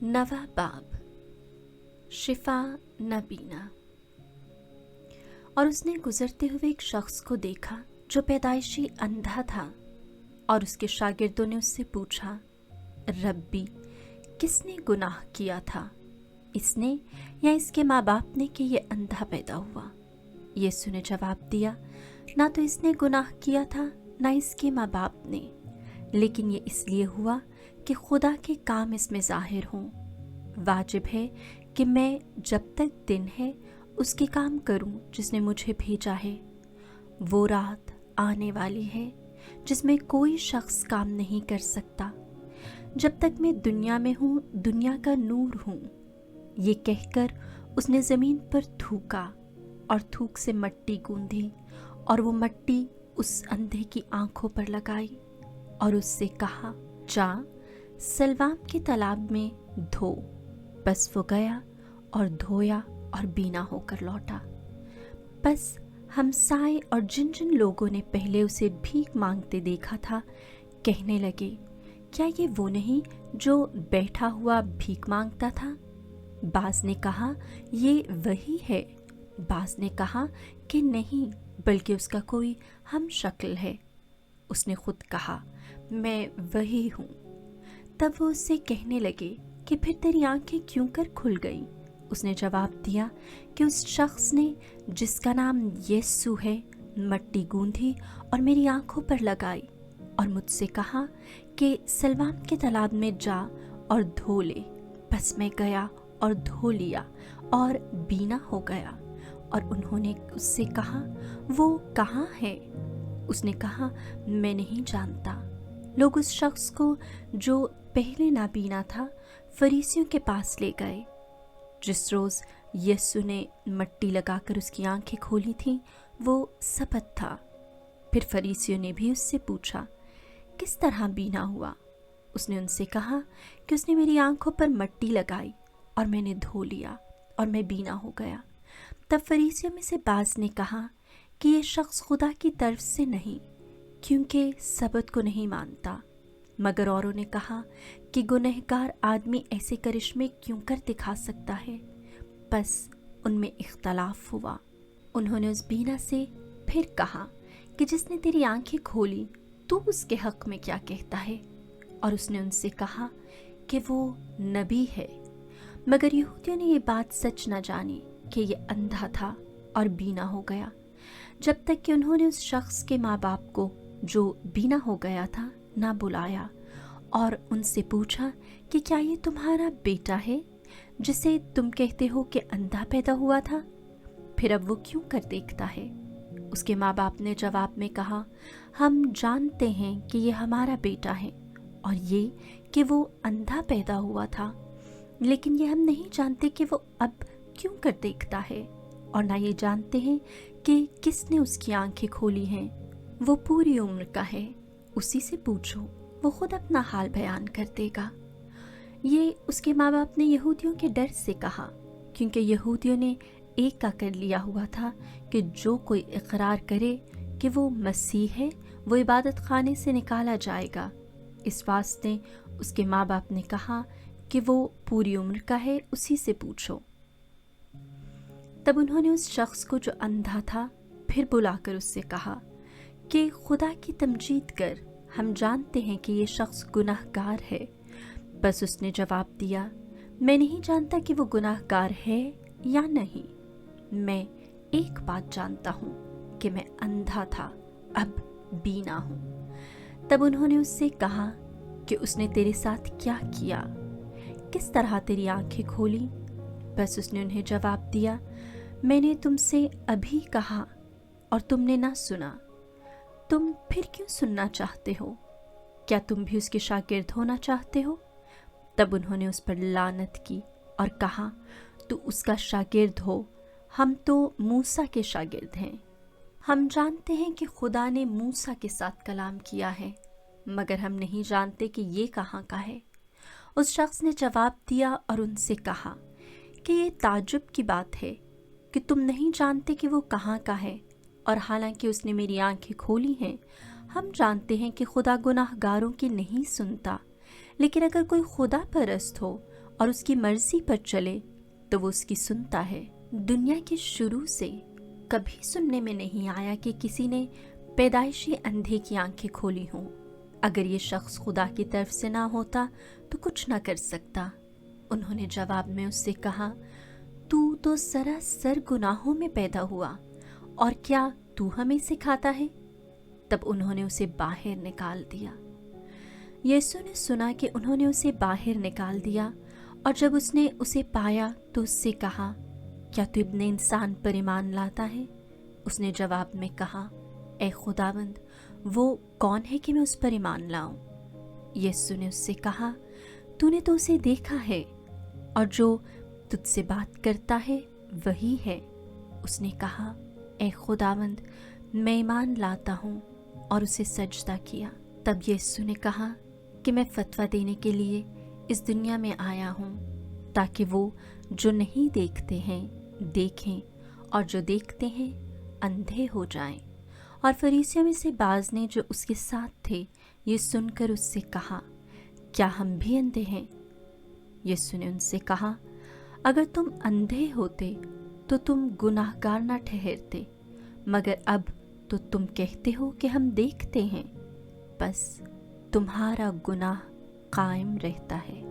नवा बाब, शिफा नबीना। और उसने गुजरते हुए एक शख्स को देखा जो पैदाइशी अंधा था, और उसके शागिर्दों ने उससे पूछा, रब्बी, किसने गुनाह किया था, इसने या इसके माँ बाप ने कि ये अंधा पैदा हुआ? यीशु ने जवाब दिया, ना तो इसने गुनाह किया था ना इसके माँ बाप ने, लेकिन ये इसलिए हुआ कि खुदा के काम इसमें ज़ाहिर हों। वाजिब है कि मैं जब तक दिन है उसके काम करूं जिसने मुझे भेजा है। वो रात आने वाली है जिसमें कोई शख्स काम नहीं कर सकता। जब तक मैं दुनिया में हूँ, दुनिया का नूर हूँ। ये कहकर उसने ज़मीन पर थूका और थूक से मट्टी गूंधी, और वो मट्टी उस अंधे की आंखों पर लगाई और उससे कहा, जा सलवाम के तालाब में धो। बस वो गया और धोया और बीना होकर लौटा। बस हमसाए और जिन जिन लोगों ने पहले उसे भीख मांगते देखा था कहने लगे, क्या ये वो नहीं जो बैठा हुआ भीख मांगता था? बाज ने कहा, ये वही है। बाज ने कहा कि नहीं, बल्कि उसका कोई हम शक्ल है। उसने खुद कहा, मैं वही हूँ। तब वो उससे कहने लगे कि फिर तेरी आंखें क्यों कर खुल गई? उसने जवाब दिया कि उस शख्स ने जिसका नाम यीशु है मट्टी गूंधी और मेरी आंखों पर लगाई और मुझसे कहा कि सलवाम के तालाब में जा और धो ले। बस मैं गया और धो लिया और बीना हो गया। और उन्होंने उससे कहा, वो कहाँ है? उसने कहा, मैं नहीं जानता। लोग उस शख्स को जो पहले नाबीना था फरीसियों के पास ले गए। जिस रोज़ यीशु ने मट्टी लगाकर उसकी आंखें खोली थीं, वो सब्त था। फिर फरीसियों ने भी उससे पूछा, किस तरह बीना हुआ? उसने उनसे कहा कि उसने मेरी आंखों पर मट्टी लगाई और मैंने धो लिया और मैं बीना हो गया। तब फरीसियों में से बाज ने कहा कि ये शख्स खुदा की तरफ से नहीं, क्योंकि सब्त को नहीं मानता। मगर औरों ने कहा कि गुनहगार आदमी ऐसे करिश्मे क्यों कर दिखा सकता है? बस उनमें इख्तलाफ हुआ। उन्होंने उस बीना से फिर कहा कि जिसने तेरी आंखें खोली, तू उसके हक में क्या कहता है? और उसने उनसे कहा कि वो नबी है। मगर यहूदियों ने ये बात सच न जानी कि ये अंधा था और बीना हो गया, जब तक कि उन्होंने उस शख्स के माँ बाप को जो बीना हो गया था ना बुलाया और उनसे पूछा कि क्या ये तुम्हारा बेटा है जिसे तुम कहते हो कि अंधा पैदा हुआ था? फिर अब वो क्यों कर देखता है? उसके माँ बाप ने जवाब में कहा, हम जानते हैं कि ये हमारा बेटा है और ये कि वो अंधा पैदा हुआ था, लेकिन ये हम नहीं जानते कि वो अब क्यों कर देखता है, और ना ये जानते हैं कि किसने उसकी आंखें खोली हैं। वो पूरी उम्र का है, उसी से पूछो, वो खुद अपना हाल बयान कर देगा। ये उसके माँ बाप ने यहूदियों के डर से कहा, क्योंकि यहूदियों ने एक का कर लिया हुआ था कि जो कोई इकरार करे कि वो मसीह है, वो इबादत खाने से निकाला जाएगा। इस वास्ते उसके माँ बाप ने कहा कि वो पूरी उम्र का है, उसी से पूछो। तब उन्होंने उस शख्स को जो अंधा था फिर बुलाकर उससे कहा कि खुदा की तमजीद कर, हम जानते हैं कि ये शख्स गुनाहगार है। बस उसने जवाब दिया, मैं नहीं जानता कि वो गुनाहगार है या नहीं। मैं एक बात जानता हूँ कि मैं अंधा था, अब बीना हूँ। तब उन्होंने उससे कहा कि उसने तेरे साथ क्या किया, किस तरह तेरी आंखें खोली? बस उसने उन्हें जवाब दिया, मैंने तुमसे अभी कहा और तुमने ना सुना। तुम फिर क्यों सुनना चाहते हो? क्या तुम भी उसके शागिर्द होना चाहते हो? तब उन्होंने उस पर लानत की और कहा, तू उसका शागिर्द हो, हम तो मूसा के शागिर्द हैं। हम जानते हैं कि खुदा ने मूसा के साथ कलाम किया है, मगर हम नहीं जानते कि ये कहाँ का है। उस शख्स ने जवाब दिया और उनसे कहा कि ये ताज्जुब की बात है कि तुम नहीं जानते कि वो कहाँ का है, और हालांकि उसने मेरी आंखें खोली हैं। हम जानते हैं कि खुदा गुनाहगारों की नहीं सुनता, लेकिन अगर कोई खुदा परस्त हो और उसकी मर्जी पर चले तो वो उसकी सुनता है। दुनिया के शुरू से कभी सुनने में नहीं आया कि किसी ने पैदाइशी अंधे की आंखें खोली हों। अगर ये शख्स खुदा की तरफ से ना होता तो कुछ ना कर सकता। उन्होंने जवाब में उससे कहा, तू तो सरासर गुनाहों में पैदा हुआ और क्या तू हमें सिखाता है? तब उन्होंने उसे बाहर निकाल दिया। यीशु ने सुना कि उन्होंने उसे बाहर निकाल दिया और जब उसने उसे पाया तो उससे कहा, क्या तू इब्ने इंसान पर ईमान लाता है? उसने जवाब में कहा, ए खुदावंद, वो कौन है कि मैं उस पर ईमान लाऊं? यीशु ने उससे कहा, तूने तो उसे देखा है और जो तुझसे बात करता है वही है। उसने कहा, ए खुदावंद, मैं ईमान लाता हूँ, और उसे सजदा किया। तब यीशु ने कहा कि मैं फतवा देने के लिए इस दुनिया में आया हूँ, ताकि वो जो नहीं देखते हैं देखें और जो देखते हैं अंधे हो जाएं। और फरीसियों में से बाज ने जो उसके साथ थे ये सुनकर उससे कहा, क्या हम भी अंधे हैं? यीशु ने उनसे कहा, अगर तुम अंधे होते तो तुम गुनाहगार ना ठहरते, मगर अब तो तुम कहते हो कि हम देखते हैं, बस तुम्हारा गुनाह कायम रहता है।